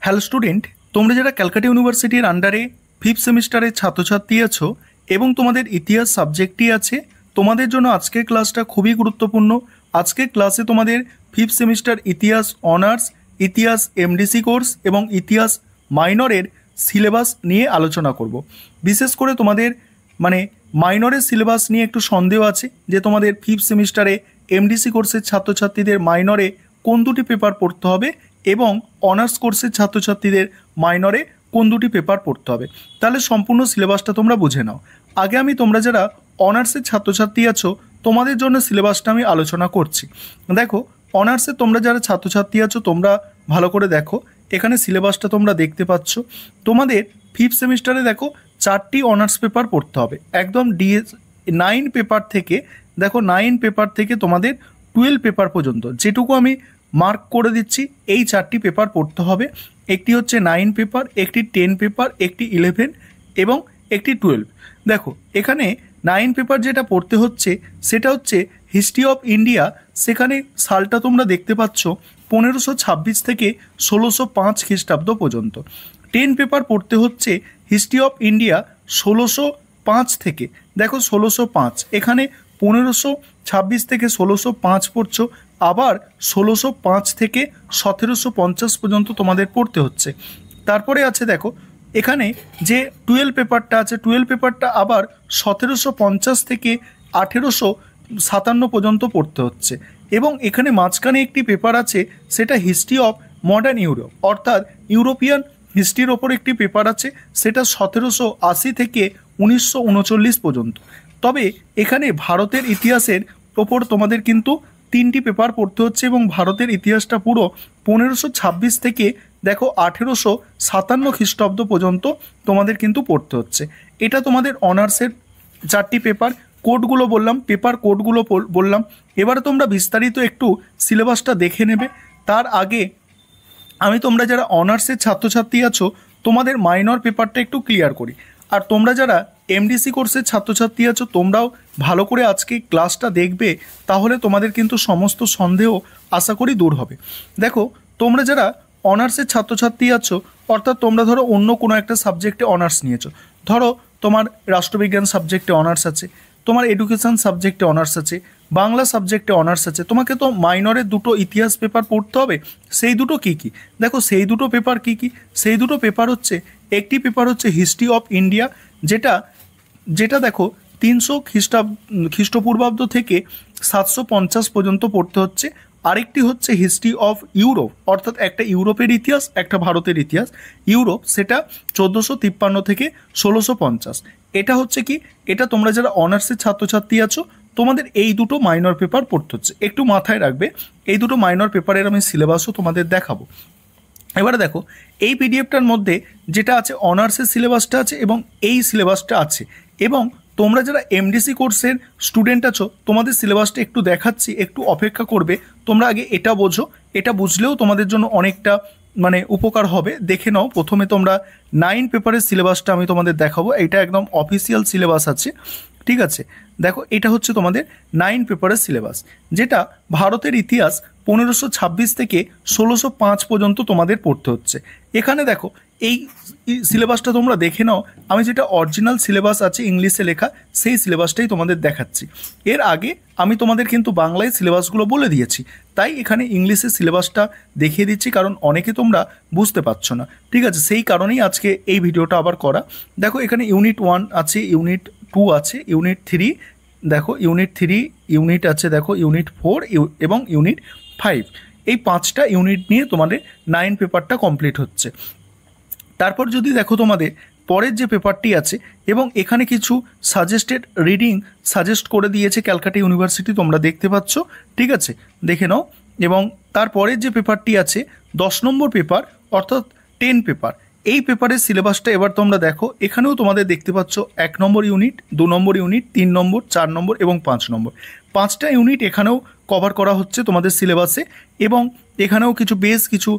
Hello student, তোমরা যারা ক্যালকাটা ইউনিভার্সিটির আন্ডারে ফিফথ সেমিস্টারের ছাত্রছাত্রী আছো এবং তোমাদের ইতিহাস সাবজেক্টটি আছে, তোমাদের জন্য আজকের ক্লাসটা খুবই গুরুত্বপূর্ণ। আজকের ক্লাসে তোমাদের ফিফথ সেমিস্টার ইতিহাস অনার্স, ইতিহাস এমডিসি কোর্স এবং ইতিহাস মাইনরের সিলেবাস নিয়ে আলোচনা করব। বিশেষ করে তোমাদের মাইনরের সিলেবাস নিয়ে একটু সন্দেহ আছে যে তোমাদের ফিফথ সেমিস্টারে এমডিসি কোর্সের ছাত্রছাত্রীদের মাইনরে কোন দুটি পেপার পড়তে হবে এবং অনার্স কোর্সের ছাত্রছাত্রীদের মাইনরে কোন দুটি পেপার পড়তে হবে। তাহলে সম্পূর্ণ সিলেবাসটা তোমরা বুঝে নাও। আগে আমি তোমরা যারা অনার্সের ছাত্রছাত্রী আছো তোমাদের জন্য সিলেবাসটা আমি আলোচনা করছি। দেখো, অনার্সে তোমরা যারা ছাত্রছাত্রী আছো তোমরা ভালো করে দেখো, এখানে সিলেবাসটা তোমরা দেখতে পাচ্ছ। তোমাদের ফিফথ সেমিস্টারে দেখো 4টি অনার্স পেপার পড়তে হবে, একদম ডিএস 9 পেপার থেকে। দেখো 9 পেপার থেকে তোমাদের 12 পেপার পর্যন্ত যেটুকু আমি মার্ক করে দিচ্ছি, এই 4টি পেপার পড়তে হবে। একটি হচ্ছে 9 পেপার, একটি 10 পেপার, একটি 11 এবং একটি 12। দেখো এখানে 9 পেপার যেটা পড়তে হচ্ছে সেটা হচ্ছে হিস্ট্রি অফ ইন্ডিয়া। সেখানে সালটা তোমরা দেখতে পাচ্ছ 1526 থেকে 1605 খ্রিস্টাব্দ পর্যন্ত। 10 পেপার পড়তে হচ্ছে হিস্ট্রি অফ ইন্ডিয়া 1605 থেকে, দেখো 1605, এখানে 1526 থেকে 1605 পড়ছো, আবার 1605 থেকে 1750 পর্যন্ত তোমাদের পড়তে হচ্ছে। তারপরে আছে দেখো এখানে যে 12 পেপারটা আছে, 12 পেপারটা আবার 1750 থেকে 1857 পর্যন্ত পড়তে হচ্ছে। এবং এখানে মাঝখানে একটি পেপার আছে, সেটা হিস্ট্রি অফ মডার্ন ইউরোপ, অর্থাৎ ইউরোপিয়ান হিস্ট্রির ওপর একটি পেপার আছে, সেটা 1780 থেকে 1939 পর্যন্ত। তবে এখানে ভারতের ইতিহাসের ওপর তোমাদের কিন্তু 3টি পেপার পড়তে হচ্ছে এবং ভারতের ইতিহাসটা পুরো 1526 থেকে দেখো 1857 খ্রিস্টাব্দ পর্যন্ত তোমাদের কিন্তু পড়তে হচ্ছে। এটা তোমাদের অনার্সের 4টি পেপার। কোডগুলো বললাম, পেপার কোডগুলো বললাম। এবারে তোমরা বিস্তারিত একটু সিলেবাসটা দেখে নেবে। তার আগে আমি তোমরা যারা অনার্সের ছাত্রছাত্রী আছো তোমাদের মাইনর পেপারটা একটু ক্লিয়ার করি। আর তোমরা যারা এমডিসি কোর্সের ছাত্রছাত্রী আছো তোমরাও ভালো করে আজকে ক্লাসটা দেখবে, তাহলে তোমাদের কিন্তু সমস্ত সন্দেহ আশা করি দূর হবে। দেখো, তোমরা যারা অনার্সের ছাত্রছাত্রী আছো, অর্থাৎ তোমরা ধরো অন্য কোনো একটা সাবজেক্টে অনার্স নিয়েছো, ধরো তোমার রাষ্ট্রবিজ্ঞান সাবজেক্টে অনার্স আছে, তোমার এডুকেশন সাবজেক্টে অনার্স আছে, বাংলা সাবজেক্টে অনার্স আছে, তোমাকে তো মাইনরের দুটো ইতিহাস পেপার পড়তে হবে। সেই দুটো কি কি? দেখো সেই দুটো পেপার কি কি? সেই দুটো পেপার হচ্ছে, একটি পেপার হচ্ছে হিস্ট্রি অফ ইন্ডিয়া, যেটা যেটা দেখো 300 খ্রিস্টপূর্বাব্দ থেকে 750 পর্যন্ত পড়তে হচ্ছে। আরেকটি হচ্ছে হিস্ট্রি অফ ইউরোপ, অর্থাৎ একটা ইউরোপের ইতিহাস, একটা ভারতের ইতিহাস। ইউরোপ সেটা 1453 থেকে 1650। এটা হচ্ছে কি, এটা তোমরা যারা অনার্সের ছাত্রছাত্রী আছো তোমাদের এই দুটো মাইনর পেপার পড়তে হচ্ছে। একটু মাথায় রাখবে, এই দুটো মাইনর পেপারের আমি সিলেবাসও তোমাদের দেখাবো। এবারে দেখো এই পিডিএফটার মধ্যে যেটা আছে অনার্সের সিলেবাসটা আছে এবং এই সিলেবাসটা আছে। এবং তোমরা যারা এমডিসি কোর্সের স্টুডেন্ট আছো তোমাদের সিলেবাসটা একটু দেখাচ্ছি, একটু অপেক্ষা করবে। তোমরা আগে এটা বোঝো, এটা বুঝলেও তোমাদের জন্য অনেকটা উপকার হবে। দেখে নাও, প্রথমে তোমরা 9 পেপারের সিলেবাসটা আমি তোমাদের দেখাবো। এটা একদম অফিসিয়াল সিলেবাস আছে, ঠিক আছে? দেখো এটা হচ্ছে তোমাদের 9 পেপারের সিলেবাস, যেটা ভারতের ইতিহাস 1526 থেকে 1605 পর্যন্ত তোমাদের পড়তে হচ্ছে। এখানে দেখো এই সিলেবাসটা তোমরা দেখে নাও। আমি যেটা অরিজিনাল সিলেবাস আছে ইংলিশে লেখা সেই সিলেবাসটাই তোমাদের দেখাচ্ছি। এর আগে আমি তোমাদের কিন্তু বাংলায় সিলেবাসগুলো বলে দিয়েছি, তাই এখানে ইংলিশের সিলেবাসটা দেখিয়ে দিচ্ছি, কারণ অনেকে তোমরা বুঝতে পারছো না, ঠিক আছে? সেই কারণেই আজকে এই ভিডিওটা আবার করা। দেখো এখানে ইউনিট 1 আছে, ইউনিট 2 আছে, ইউনিট 3, দেখো ইউনিট 3 ইউনিট আছে, দেখো ইউনিট 4 এবং ইউনিট 5। এই 5টা ইউনিট নিয়ে তোমাদের 9 পেপারটা কমপ্লিট হচ্ছে। তারপর যদি দেখো তোমাদের পরের যে পেপারটি আছে, এবং এখানে কিছু সাজেস্টেড রিডিং সাজেস্ট করে দিয়েছে ক্যালকাটা ইউনিভার্সিটি, তোমরা দেখতে পাচ্ছ, ঠিক আছে? দেখে নাও। এবং তারপরের যে পেপারটি আছে 10 নম্বর পেপার, অর্থাৎ 10 পেপার, এই পেপারের সিলেবাসটা এবার তোমরা দেখো। এখানেও তোমাদের দেখতে পাচ্ছ 1 নম্বর ইউনিট, 2 নম্বর ইউনিট, 3 নম্বর, 4 নম্বর এবং 5 নম্বর। 5টা ইউনিট এখানেও কভার করা হচ্ছে তোমাদের সিলেবাসে। এবং এখানেও বেশ কিছু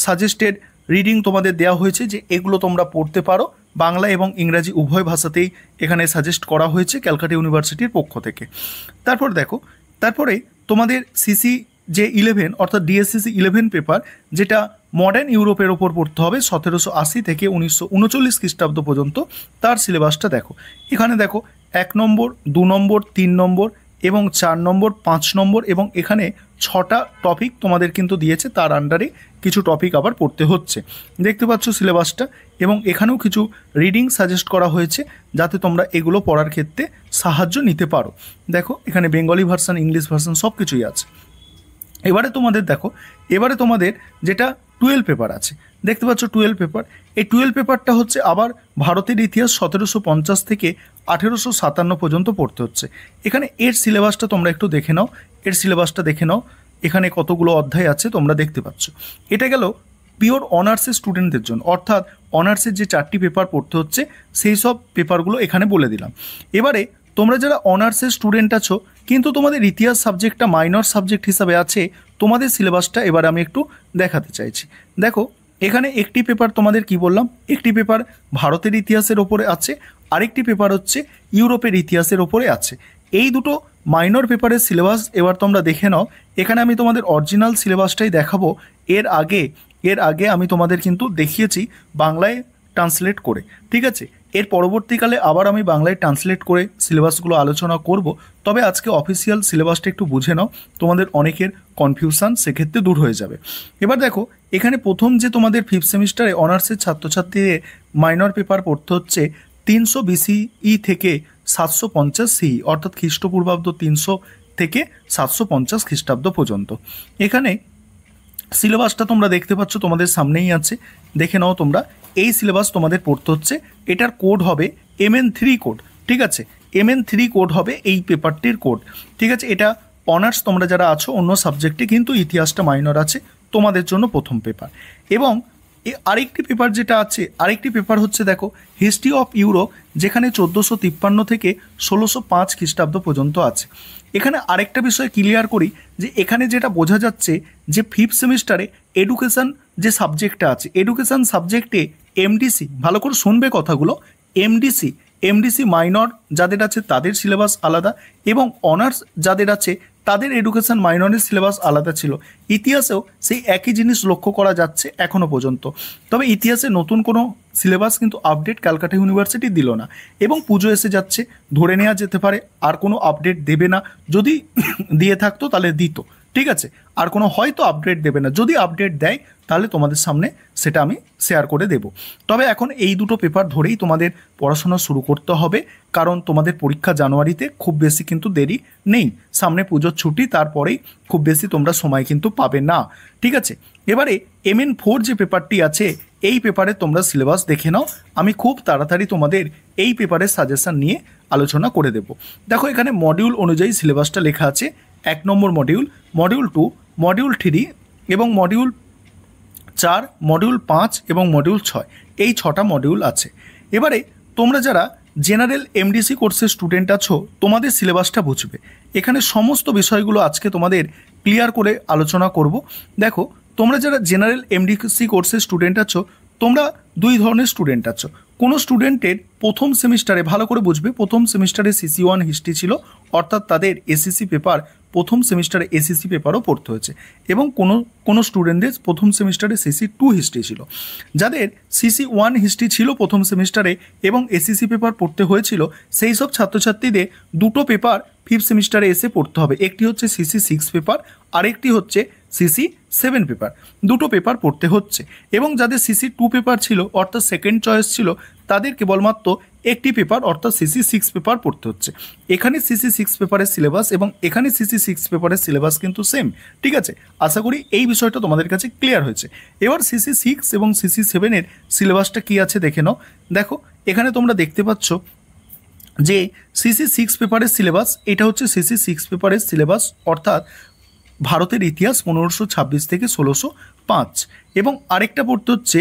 সাজেস্টেড রিডিং তোমাদের দেওয়া হয়েছে যে এগুলো তোমরা পড়তে পারো। বাংলা এবং ইংরাজি উভয় ভাষাতেই এখানে সাজেস্ট করা হয়েছে ক্যালকাটা ইউনিভার্সিটির পক্ষ থেকে। তারপর দেখো, তারপরে তোমাদের সিসি যে 11 অর্থাৎ ডিএসসিসি 11 পেপার, যেটা মডার্ন ইউরোপের ওপর পড়তে হবে 1780 থেকে 1939 খ্রিস্টাব্দ পর্যন্ত। তার সিলেবাসটা দেখো, এখানে দেখো 1 নম্বর 2 নম্বর 3 নম্বর এবং 4 নম্বর 5 নম্বর এবং এখানে 6টা টপিক তোমাদের কিন্তু দিয়েছে, তার আন্ডারে কিছু টপিক আবার পড়তে হচ্ছে। দেখতে পাচ্ছ সিলেবাসটা, এবং এখানেও কিছু রিডিং সাজেস্ট করা হয়েছে যাতে তোমরা এগুলো পড়ার ক্ষেত্রে সাহায্য নিতে পারো। দেখো এখানে বেঙ্গলি ভার্সন, ইংলিশ ভার্সন সব কিছুই আছে। এবারে তোমাদের দেখো, এবারে তোমাদের যেটা 12 পেপার আছে, দেখতে পাচ্ছ 12 পেপার। এই 12 পেপারটা হচ্ছে আবার ভারতের ইতিহাস 1750 থেকে 1857 পর্যন্ত পড়তে হচ্ছে। এখানে এর সিলেবাসটা তোমরা একটু দেখে নাও, এর সিলেবাসটা দেখে নাও, এখানে কতগুলো অধ্যায় আছে তোমরা দেখতে পাচ্ছ। এটা গেল পিওর অনার্সের স্টুডেন্টদের জন্য, অর্থাৎ অনার্সের যে 4টি পেপার পড়তে হচ্ছে সেই সব পেপারগুলো এখানে বলে দিলাম। এবারে তোমরা যারা অনার্সের স্টুডেন্ট আছো কিন্তু তোমাদের ইতিহাস সাবজেক্টটা মাইনর সাবজেক্ট হিসাবে আছে, তোমাদের সিলেবাসটা এবার আমি একটু দেখাতে চাইছি। দেখো এখানে একটি পেপার তোমাদের কি বললাম, একটি পেপার ভারতের ইতিহাসের ওপরে আছে, আরেকটি পেপার হচ্ছে ইউরোপের ইতিহাসের ওপরে আছে। এই দুটো মাইনর পেপারের সিলেবাস এবার তোমরা দেখে নাও। এখানে আমি তোমাদের অরিজিনাল সিলেবাসটাই দেখাবো। এর আগে আমি তোমাদের কিন্তু দেখিয়েছি বাংলায় ট্রান্সলেট করে, ঠিক আছে। এর পরবর্তীকালে আবার আমি বাংলায় ট্রান্সলেট করে সিলেবাসগুলো আলোচনা করব। তবে আজকে অফিসিয়াল সিলেবাসটা একটু বুঝে নাও, তোমাদের অনেকের কনফিউশন সেক্ষেত্রে দূর হয়ে যাবে। এবার দেখো এখানে প্রথম যে তোমাদের 5th সেমিস্টারে অনার্সের ছাত্রছাত্রীদের মাইনর পেপার পড়তে হচ্ছে 300 BCE থেকে 750 CE, অর্থাৎ খ্রিস্টপূর্বাব্দ 300 থেকে 750 খ্রিস্টাব্দ পর্যন্ত। এখানে সিলেবাসটা তোমরা দেখতে পাচ্ছ তোমাদের সামনেই আছে, দেখে নাও তোমরা। এই সিলেবাস তোমাদের পড়তে হচ্ছে, এটার কোড হবে MN3 কোড, ঠিক আছে। MN3 কোড হবে এই পেপারটির কোড, ঠিক আছে। এটা অনার্স তোমরা যারা আছো অন্য সাবজেক্টে, কিন্তু ইতিহাসটা মাইনর আছে তোমাদের জন্য প্রথম পেপার। এবং আরেকটি পেপার যেটা আছে, আরেকটি পেপার হচ্ছে দেখো হিস্ট্রি অফ ইউরোপ, যেখানে 1453 থেকে 1605 খ্রিস্টাব্দ পর্যন্ত আছে। এখানে আরেকটা বিষয় ক্লিয়ার করি যে এখানে যেটা বোঝা যাচ্ছে যে 5th সেমিস্টারে এডুকেশন যে সাবজেক্টটা আছে, এডুকেশন সাবজেক্টে MDC, ভালো করে শুনবে কথাগুলো, MDC মাইনর যাদের আছে তাদের সিলেবাস আলাদা, এবং অনার্স যাদের আছে তাদের এডুকেশন মাইনরের সিলেবাস আলাদা ছিল। ইতিহাসেও সেই একই জিনিস লক্ষ্য করা যাচ্ছে এখনও পর্যন্ত। তবে ইতিহাসে নতুন কোনো সিলেবাস কিন্তু আপডেট ক্যালকাটা ইউনিভার্সিটি দিল না, এবং পুজো এসে যাচ্ছে, ধরে নেওয়া যেতে পারে আর কোনো আপডেট দেবে না। যদি দিয়ে থাকতো তাহলে দিত, ঠিক আছে। আর কোনো হয়তো আপডেট দেবে না, যদি আপডেট দেয় তাহলে তোমাদের সামনে সেটা আমি শেয়ার করে দেব। তবে এখন এই দুটো পেপার ধরেই তোমাদের পড়াশোনা শুরু করতে হবে, কারণ তোমাদের পরীক্ষা জানুয়ারিতে, খুব বেশি কিন্তু দেরি নেই, সামনে পুজোর ছুটি, তারপরেই খুব বেশি তোমরা সময় কিন্তু পাবে না, ঠিক আছে। এবারে MN4 যে পেপারটি আছে এই পেপারে তোমরা সিলেবাস দেখে নাও, আমি খুব তাড়াতাড়ি তোমাদের এই পেপারের সাজেশন নিয়ে আলোচনা করে দেব। দেখো এখানে মডিউল অনুযায়ী সিলেবাসটা লেখা আছে। 1 নম্বর মডিউল, মডিউল 2, মডিউল 3 এবং মডিউল 4, মডিউল 5 এবং মডিউল 6, এই 6টা মডিউল আছে। এবারে তোমরা যারা জেনারেল MDC কোর্সের স্টুডেন্ট আছো তোমাদের সিলেবাসটা বুঝবে। এখানে সমস্ত বিষয়গুলো আজকে তোমাদের ক্লিয়ার করে আলোচনা করব। দেখো তোমরা যারা জেনারেল MDC কোর্সের স্টুডেন্ট আছো, তোমরা দুই ধরনের স্টুডেন্ট আছো। কোনো স্টুডেন্টের প্রথম সেমিস্টারে, ভালো করে বুঝবে, প্রথম সেমিস্টারে CC1 হিস্ট্রি ছিল, অর্থাৎ তাদের SCC পেপার প্রথম সেমিস্টারে SCC পেপারও পড়তে হয়েছে, এবং কোনো স্টুডেন্টদের প্রথম সেমিস্টারে CC2 হিস্ট্রি ছিল। যাদের CC1 হিস্ট্রি ছিল প্রথম সেমিস্টারে এবং SCC পেপার পড়তে হয়েছিল, সেই সব ছাত্রছাত্রীদের দুটো পেপার 5th সেমিস্টারে এসে পড়তে হবে। একটি হচ্ছে CC6 পেপার, আরেকটি হচ্ছে CC7 পেপার, দুটো পেপার পড়তে হচ্ছে। এবং যাদের CC2 পেপার ছিল, অর্থাৎ সেকেন্ড চয়েস ছিল, তাদের কেবলমাত্র একটি পেপার অর্থাৎ CC6 পেপার পড়তে হচ্ছে। এখানে CC6 পেপারের সিলেবাস এবং এখানে CC6 পেপারের সিলেবাস কিন্তু সেম, ঠিক আছে। আশা করি এই বিষয়টা তোমাদের কাছে ক্লিয়ার হয়েছে। এবার CC6 এবং CC7-এর সিলেবাসটা কি আছে দেখে নাও। দেখো এখানে তোমরা দেখতে পাচ্ছ যে CC6 পেপারের সিলেবাস, এটা হচ্ছে CC6 পেপারের সিলেবাস, অর্থাৎ ভারতের ইতিহাস 1526 থেকে 1605, এবং আরেকটা পড়তে হচ্ছে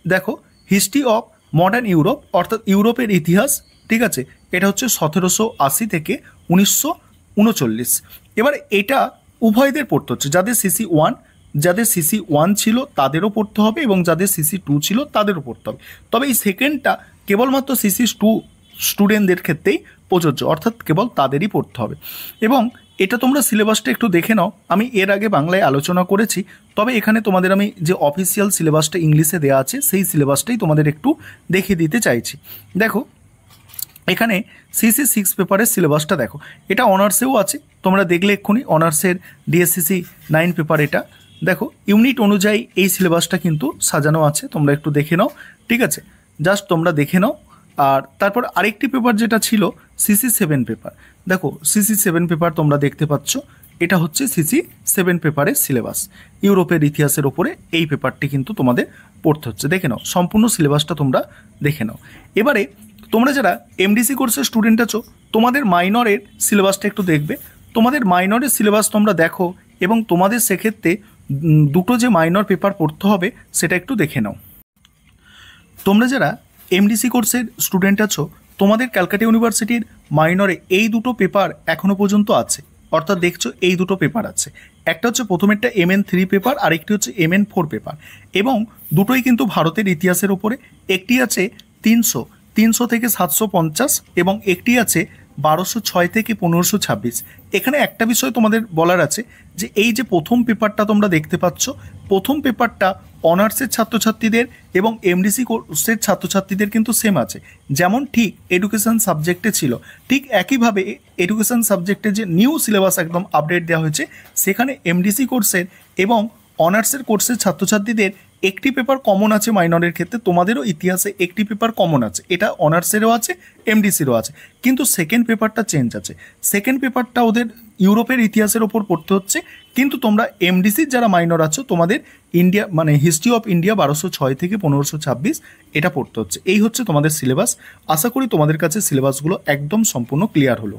দেখো হিস্ট্রি অফ মডার্ন ইউরোপ, অর্থাৎ ইউরোপের ইতিহাস, ঠিক আছে। এটা হচ্ছে 1780 থেকে 1939। এবার এটা উভয়দের পড়তে হচ্ছে, যাদের CC1 ছিল তাদেরও পড়তে হবে এবং যাদের CC2 ছিল তাদেরও পড়তে হবে। তবে এই সেকেন্ডটা কেবলমাত্র স্টুডেন্টদের ক্ষেত্রেই প্রযোজ্য, অর্থাৎ কেবল তাদেরই পড়তে হবে। এবং এটা তোমরা সিলেবাসটা একটু দেখে নাও, আমি এর আগে বাংলায় আলোচনা করেছি, তবে এখানে তোমাদের আমি যে অফিসিয়াল সিলেবাসটা ইংলিশে দেওয়া আছে সেই সিলেবাসটাই তোমাদের একটু দেখিয়ে দিতে চাইছি। দেখো এখানে সিসি 6 পেপারের সিলেবাসটা দেখো, এটা অনার্সেও আছে, তোমরা দেখলে এক্ষুনি অনার্সের ডিএসসিসি 9 পেপার। এটা দেখো ইউনিট অনুযায়ী এই সিলেবাসটা কিন্তু সাজানো আছে, তোমরা একটু দেখে নাও, ঠিক আছে, জাস্ট তোমরা দেখে নাও। আর তারপর আরেকটি পেপার যেটা ছিল সিসি 7 পেপার, দেখো সিসি 7 পেপার তোমরা দেখতে পাচ্ছ, এটা হচ্ছে সিসি 7 পেপারের সিলেবাস। ইউরোপের ইতিহাসের ওপরে এই পেপারটি কিন্তু তোমাদের পড়তে হচ্ছে, দেখে নাও সম্পূর্ণ সিলেবাসটা তোমরা দেখে নাও। এবারে তোমরা যারা এমডিসি কোর্সের স্টুডেন্ট আছো, তোমাদের মাইনরের সিলেবাসটা একটু দেখবে, তোমাদের মাইনরের সিলেবাস তোমরা দেখো এবং তোমাদের সেক্ষেত্রে দুটো যে মাইনর পেপার পড়তে হবে সেটা একটু দেখে নাও। তোমরা যারা এমডিসি কোর্সের স্টুডেন্ট আছো, তোমাদের ক্যালকাটা ইউনিভার্সিটির মাইনরে এই দুটো পেপার এখনও পর্যন্ত আছে, অর্থাৎ দেখছো এই দুটো পেপার আছে, একটা হচ্ছে প্রথমেরটা MN3 পেপার, আরেকটি হচ্ছে MN4 পেপার, এবং দুটোই কিন্তু ভারতের ইতিহাসের ওপরে। একটি আছে 300 থেকে 750 এবং একটি আছে 1206 থেকে 1526। এখানে একটা বিষয় তোমাদের বলার আছে যে এই যে প্রথম পেপারটা তোমরা দেখতে পাচ্ছ, প্রথম পেপারটা অনার্সের ছাত্রছাত্রীদের এবং এমডিসি কোর্সের ছাত্রছাত্রীদের কিন্তু সেম আছে, যেমন ঠিক এডুকেশন সাবজেক্টে ছিল, ঠিক একইভাবে এডুকেশন সাবজেক্টের যে নিউ সিলেবাস একদম আপডেট দেওয়া হয়েছে, সেখানে এমডিসি কোর্সের এবং অনার্সের কোর্সের ছাত্রছাত্রীদের একটি পেপার কমন আছে মাইনরের ক্ষেত্রে, তোমাদেরও ইতিহাসে একটি পেপার কমন আছে, এটা অনার্সেরও আছে এমডিসিরও আছে, কিন্তু সেকেন্ড পেপারটা চেঞ্জ আছে। সেকেন্ড পেপারটা ওদের ইউরোপের ইতিহাসের ওপর পড়তে হচ্ছে, কিন্তু তোমরা এমডিসির যারা মাইনর আছো তোমাদের ইন্ডিয়া মানে হিস্ট্রি অফ ইন্ডিয়া 1206 থেকে 1526 এটা পড়তে হচ্ছে। এই হচ্ছে তোমাদের সিলেবাস। আশা করি তোমাদের কাছে সিলেবাসগুলো একদম সম্পূর্ণ ক্লিয়ার হলো।